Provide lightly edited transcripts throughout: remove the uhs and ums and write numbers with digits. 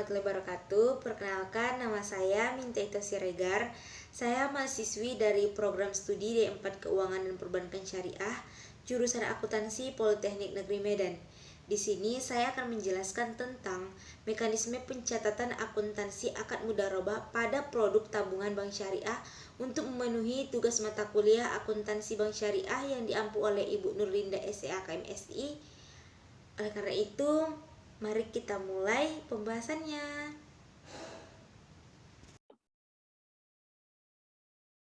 warahmatullahi wabarakatuh. Perkenalkan, nama saya Mintaito Siregar. Saya mahasiswi dari program studi D4 Keuangan dan Perbankan Syariah, jurusan Akuntansi Politeknik Negeri Medan. Di sini saya akan menjelaskan tentang mekanisme pencatatan akuntansi akad mudharabah pada produk tabungan bank syariah untuk memenuhi tugas mata kuliah akuntansi bank syariah yang diampu oleh Ibu Nurlinda SEA KMSI. Oleh karena itu, mari kita mulai pembahasannya.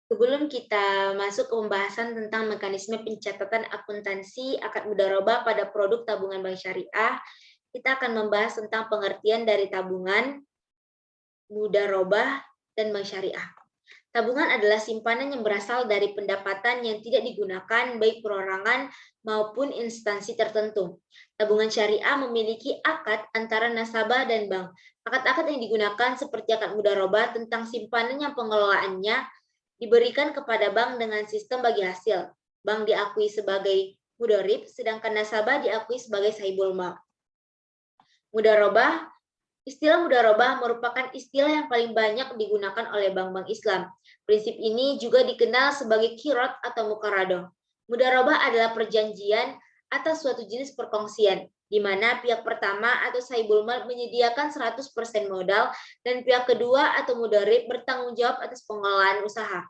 Sebelum kita masuk ke pembahasan tentang mekanisme pencatatan akuntansi akad mudharabah pada produk tabungan bank syariah, kita akan membahas tentang pengertian dari tabungan, mudharabah, dan bank syariah. Tabungan adalah simpanan yang berasal dari pendapatan yang tidak digunakan baik perorangan maupun instansi tertentu. Tabungan syariah memiliki akad antara nasabah dan bank. Akad-akad yang digunakan seperti akad mudharabah tentang simpanan yang pengelolaannya diberikan kepada bank dengan sistem bagi hasil. Bank diakui sebagai mudharib, sedangkan nasabah diakui sebagai sahibul mal. Mudharabah Istilah mudharabah merupakan istilah yang paling banyak digunakan oleh bank-bank Islam. Prinsip ini juga dikenal sebagai qirat atau muqaradah. Mudharabah adalah perjanjian atas suatu jenis perkongsian, di mana pihak pertama atau sahibul mal menyediakan 100% modal dan pihak kedua atau mudharib bertanggung jawab atas pengelolaan usaha.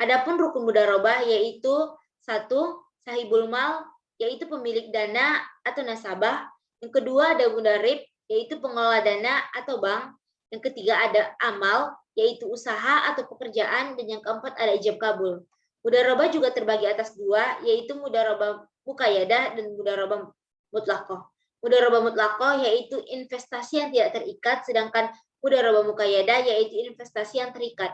Adapun rukun mudharabah yaitu satu, sahibul mal, yaitu pemilik dana atau nasabah. Yang kedua ada mudharib, yaitu pengelola dana atau bank. Yang ketiga ada amal, yaitu usaha atau pekerjaan. Dan yang keempat ada ijab kabul. Mudharabah juga terbagi atas dua, yaitu mudharabah muqayyadah dan mudharabah mutlaqah. Mudharabah mutlaqah yaitu investasi yang tidak terikat, sedangkan mudharabah muqayyadah yaitu investasi yang terikat.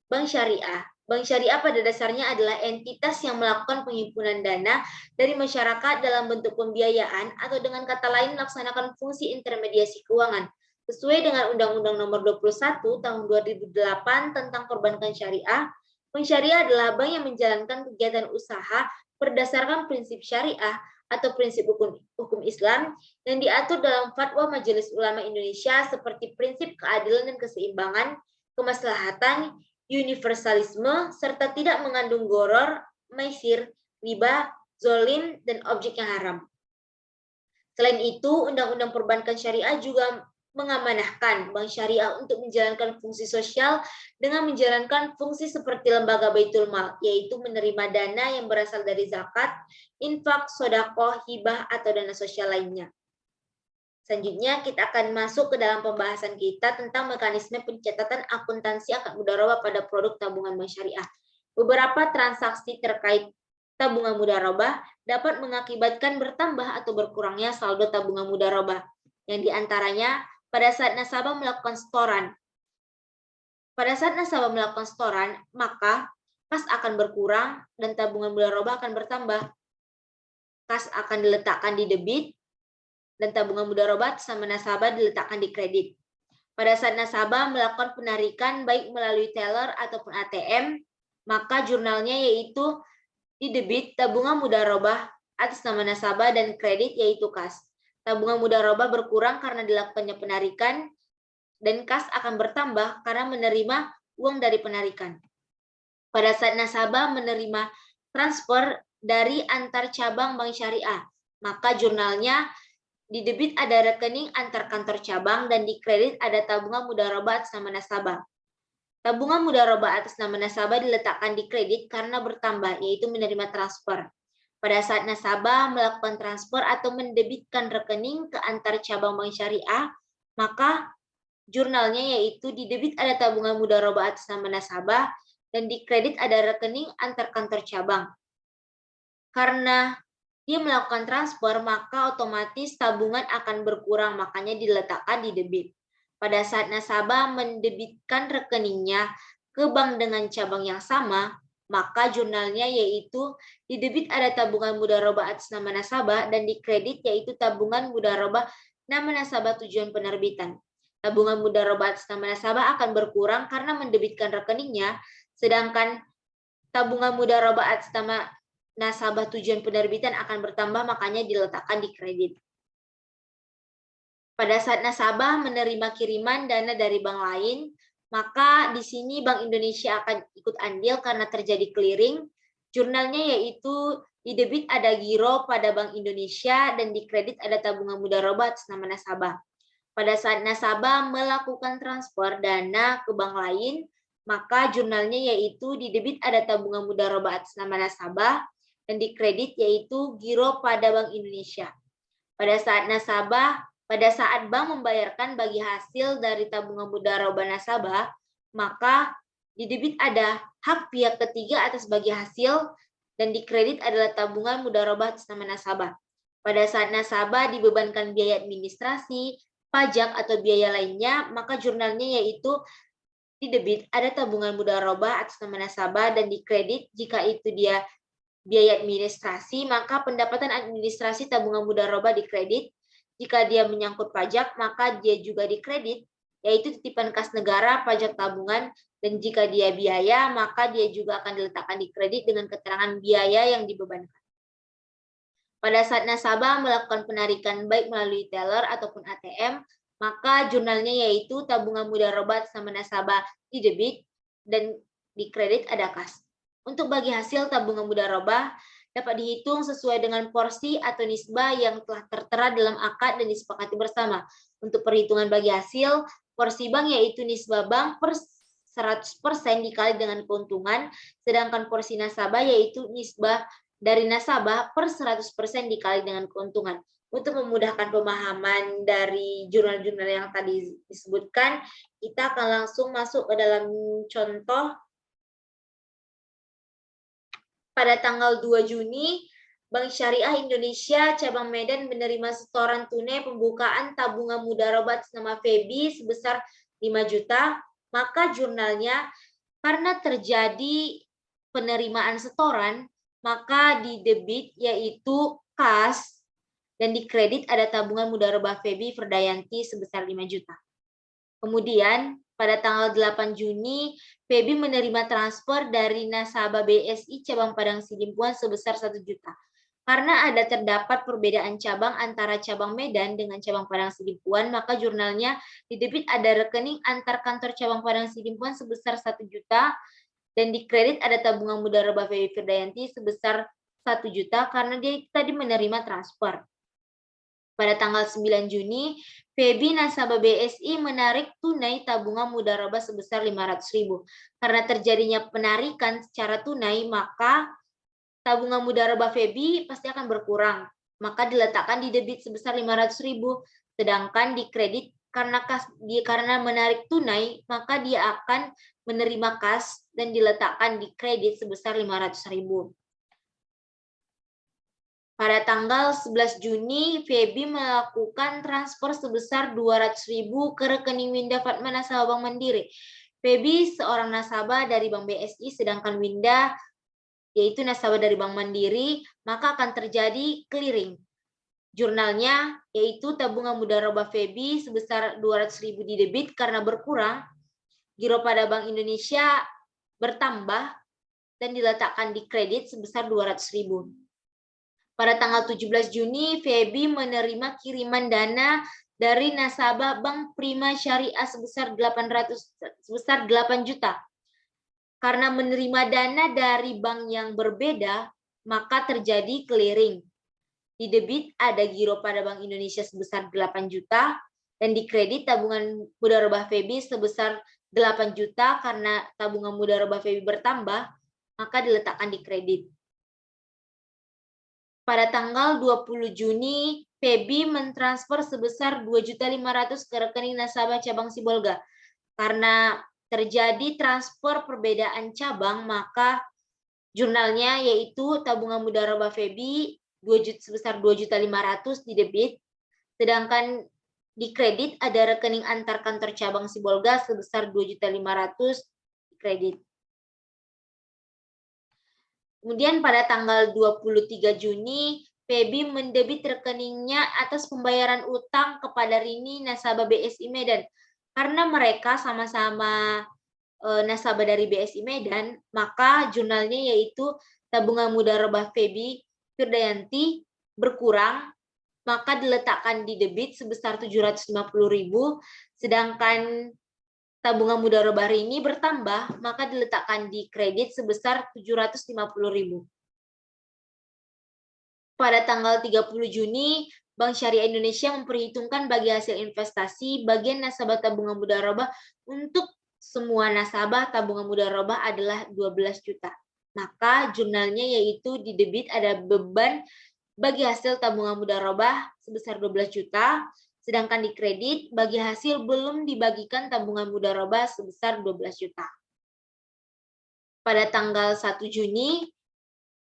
Bank syariah. Bank syariah pada dasarnya adalah entitas yang melakukan penghimpunan dana dari masyarakat dalam bentuk pembiayaan atau dengan kata lain melaksanakan fungsi intermediasi keuangan. Sesuai dengan Undang-Undang Nomor 21 Tahun 2008 tentang Perbankan Syariah, bank syariah adalah bank yang menjalankan kegiatan usaha berdasarkan prinsip syariah atau prinsip hukum Islam yang diatur dalam Fatwa Majelis Ulama Indonesia seperti prinsip keadilan dan keseimbangan, kemaslahatan, universalisme, serta tidak mengandung goror, maisir, riba, zolim, dan objek yang haram. Selain itu, Undang-Undang Perbankan Syariah juga mengamanahkan bank syariah untuk menjalankan fungsi sosial dengan menjalankan fungsi seperti lembaga baitul mal, yaitu menerima dana yang berasal dari zakat, infak, sedekah, hibah, atau dana sosial lainnya. Selanjutnya kita akan masuk ke dalam pembahasan kita tentang mekanisme pencatatan akuntansi akad mudharabah pada produk tabungan bank syariah. Beberapa transaksi terkait tabungan mudharabah dapat mengakibatkan bertambah atau berkurangnya saldo tabungan mudharabah, yang diantaranya pada saat nasabah melakukan setoran. Pada saat nasabah melakukan setoran, maka kas akan berkurang dan tabungan mudharabah akan bertambah. Kas akan diletakkan di debit dan tabungan mudharabah sama nasabah diletakkan di kredit. Pada saat nasabah melakukan penarikan baik melalui teller ataupun ATM, maka jurnalnya yaitu di debit tabungan mudharabah atas nama nasabah dan kredit yaitu kas. Tabungan mudharabah berkurang karena dilakukannya penarikan dan kas akan bertambah karena menerima uang dari penarikan. Pada saat nasabah menerima transfer dari antar cabang bank syariah, maka jurnalnya di debit ada rekening antar kantor cabang dan di kredit ada tabungan mudharabah atas nama nasabah. Tabungan mudharabah atas nama nasabah diletakkan di kredit karena bertambah, yaitu menerima transfer. Pada saat nasabah melakukan transfer atau mendebitkan rekening ke antar cabang bank syariah, maka jurnalnya yaitu di debit ada tabungan mudharabah atas nama nasabah dan di kredit ada rekening antar kantor cabang. Karena dia melakukan transfer, maka otomatis tabungan akan berkurang, makanya diletakkan di debit. Pada saat nasabah mendebitkan rekeningnya ke bank dengan cabang yang sama, maka jurnalnya yaitu di debit ada tabungan mudharabah atas nama nasabah dan di kredit yaitu tabungan mudharabah nama nasabah tujuan penerbitan. Tabungan mudharabah atas nama nasabah akan berkurang karena mendebitkan rekeningnya, sedangkan tabungan mudharabah atas nama nasabah tujuan penerbitan akan bertambah, makanya diletakkan di kredit. Pada saat nasabah menerima kiriman dana dari bank lain, maka di sini Bank Indonesia akan ikut andil karena terjadi clearing. Jurnalnya yaitu di debit ada giro pada Bank Indonesia dan di kredit ada tabungan mudharabah atas nama nasabah. Pada saat nasabah melakukan transfer dana ke bank lain, maka jurnalnya yaitu di debit ada tabungan mudharabah atas nama nasabah dan di kredit yaitu giro pada Bank Indonesia. Pada saat bank membayarkan bagi hasil dari tabungan mudharabah nasabah, maka di debit ada hak pihak ketiga atas bagi hasil dan di kredit adalah tabungan mudharabah atas nama nasabah. Pada saat nasabah dibebankan biaya administrasi, pajak atau biaya lainnya, maka jurnalnya yaitu di debit ada tabungan mudharabah atas nama nasabah dan di kredit jika itu dia biaya administrasi, maka pendapatan administrasi tabungan mudharabah di kredit. Jika dia menyangkut pajak, maka dia juga di kredit, yaitu titipan kas negara, pajak tabungan, dan jika dia biaya, maka dia juga akan diletakkan di kredit dengan keterangan biaya yang dibebankan. Pada saat nasabah melakukan penarikan baik melalui teller ataupun ATM, maka jurnalnya yaitu tabungan mudharabah atas nama nasabah di debit dan di kredit ada kas. Untuk bagi hasil tabungan mudharabah dapat dihitung sesuai dengan porsi atau nisbah yang telah tertera dalam akad dan disepakati bersama. Untuk perhitungan bagi hasil, porsi bank yaitu nisbah bank per 100% dikali dengan keuntungan, sedangkan porsi nasabah yaitu nisbah dari nasabah per 100% dikali dengan keuntungan. Untuk memudahkan pemahaman dari jurnal-jurnal yang tadi disebutkan, kita akan langsung masuk ke dalam contoh. Pada tanggal 2 Juni, Bank Syariah Indonesia Cabang Medan menerima setoran tunai pembukaan tabungan mudharabah atas nama Febi sebesar 5 juta, maka jurnalnya karena terjadi penerimaan setoran, maka di debit yaitu kas dan di kredit ada tabungan mudharabah Febi Verdayanti sebesar 5 juta. Kemudian pada tanggal 8 Juni, Febi menerima transfer dari nasabah BSI cabang Padang Sidimpuan sebesar 1 juta. Karena terdapat perbedaan cabang antara cabang Medan dengan cabang Padang Sidimpuan, maka jurnalnya di debit ada rekening antar kantor cabang Padang Sidimpuan sebesar 1 juta dan di kredit ada tabungan mudharabah Febi Verdayanti sebesar 1 juta karena dia tadi menerima transfer. Pada tanggal 9 Juni, Febi nasabah BSI menarik tunai tabungan mudharabah sebesar 500.000. Karena terjadinya penarikan secara tunai, maka tabungan mudharabah Febi pasti akan berkurang. Maka diletakkan di debit sebesar 500.000, sedangkan di kredit karena menarik tunai, maka dia akan menerima kas dan diletakkan di kredit sebesar 500.000. Pada tanggal 11 Juni, Febi melakukan transfer sebesar 200.000 ke rekening Winda Fatma nasabah Bank Mandiri. Febi seorang nasabah dari Bank BSI, sedangkan Winda yaitu nasabah dari Bank Mandiri, maka akan terjadi clearing. Jurnalnya yaitu tabungan mudharabah Febi sebesar 200.000 di debit karena berkurang, giro pada Bank Indonesia bertambah dan diletakkan di kredit sebesar 200.000. Pada tanggal 17 Juni, Febi menerima kiriman dana dari nasabah Bank Prima Syariah sebesar 8 juta. Karena menerima dana dari bank yang berbeda, maka terjadi clearing. Di debit ada giro pada Bank Indonesia sebesar 8 juta dan di kredit tabungan mudharabah Febi sebesar 8 juta karena tabungan mudharabah Febi bertambah, maka diletakkan di kredit. Pada tanggal 20 Juni, Febi mentransfer sebesar 2.500.000 ke rekening nasabah cabang Sibolga. Karena terjadi transfer perbedaan cabang, maka jurnalnya yaitu tabungan mudharabah Febi sebesar 2.500.000 di debit, sedangkan di kredit ada rekening antar kantor cabang Sibolga sebesar 2.500.000 di kredit. Kemudian pada tanggal 23 Juni, Febi mendebit rekeningnya atas pembayaran utang kepada Rini nasabah BSI Medan. Karena mereka sama-sama nasabah dari BSI Medan, maka jurnalnya yaitu tabungan mudharabah Febi Firdayanti berkurang, maka diletakkan di debit sebesar 750.000, sedangkan tabungan mudharabah ini bertambah, maka diletakkan di kredit sebesar 750.000. Pada tanggal 30 Juni, Bank Syariah Indonesia memperhitungkan bagi hasil investasi bagian nasabah tabungan mudharabah untuk semua nasabah tabungan mudharabah adalah 12 juta. Maka jurnalnya yaitu di debit ada beban bagi hasil tabungan mudharabah sebesar 12 juta, sedangkan di kredit bagi hasil belum dibagikan tabungan mudharabah sebesar 12 juta. Pada tanggal 1 Juni,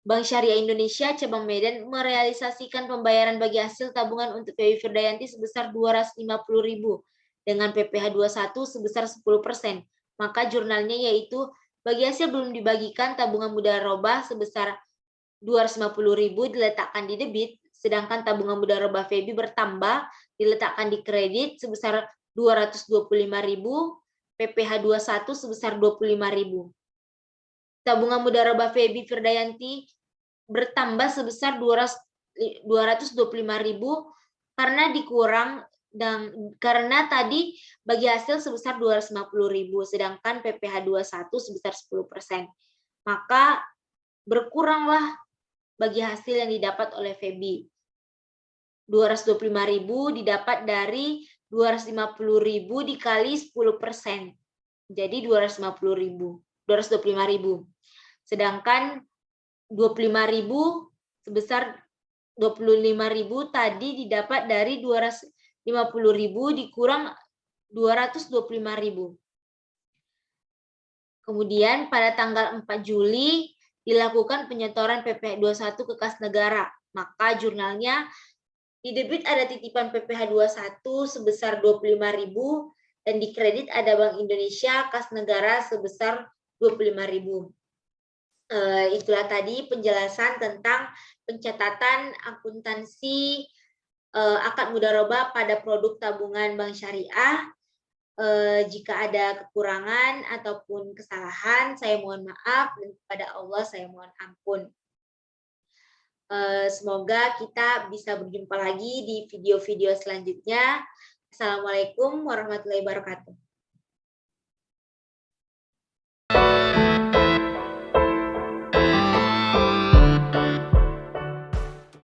Bank Syariah Indonesia Cabang Medan merealisasikan pembayaran bagi hasil tabungan untuk Febi Firdayanti sebesar 250.000 dengan PPh 21 sebesar 10%. Maka jurnalnya yaitu bagi hasil belum dibagikan tabungan mudharabah sebesar 250.000 diletakkan di debit, sedangkan tabungan mudharabah Febi bertambah diletakkan di kredit sebesar 225.000, PPh 21 sebesar 25.000. Tabungan mudharabah Febi Firdayanti bertambah sebesar 225.000 karena dikurang dan karena tadi bagi hasil sebesar 250.000, sedangkan PPh 21 sebesar 10%. Maka berkuranglah bagi hasil yang didapat oleh Febi. 225.000 didapat dari 250.000 dikali 10%. Jadi 225.000. Sedangkan 25.000 sebesar 25.000 tadi didapat dari 250.000 dikurang 225.000. Kemudian pada tanggal 4 Juli dilakukan penyetoran PPh 21 ke kas negara. Maka jurnalnya di debit ada titipan PPh 21 sebesar 25.000 dan di kredit ada Bank Indonesia kas negara sebesar 25.000. Itulah tadi penjelasan tentang pencatatan akuntansi akad mudharabah pada produk tabungan bank syariah. Jika ada kekurangan ataupun kesalahan, saya mohon maaf, dan kepada Allah saya mohon ampun. Semoga kita bisa berjumpa lagi di video-video selanjutnya. Assalamualaikum warahmatullahi wabarakatuh.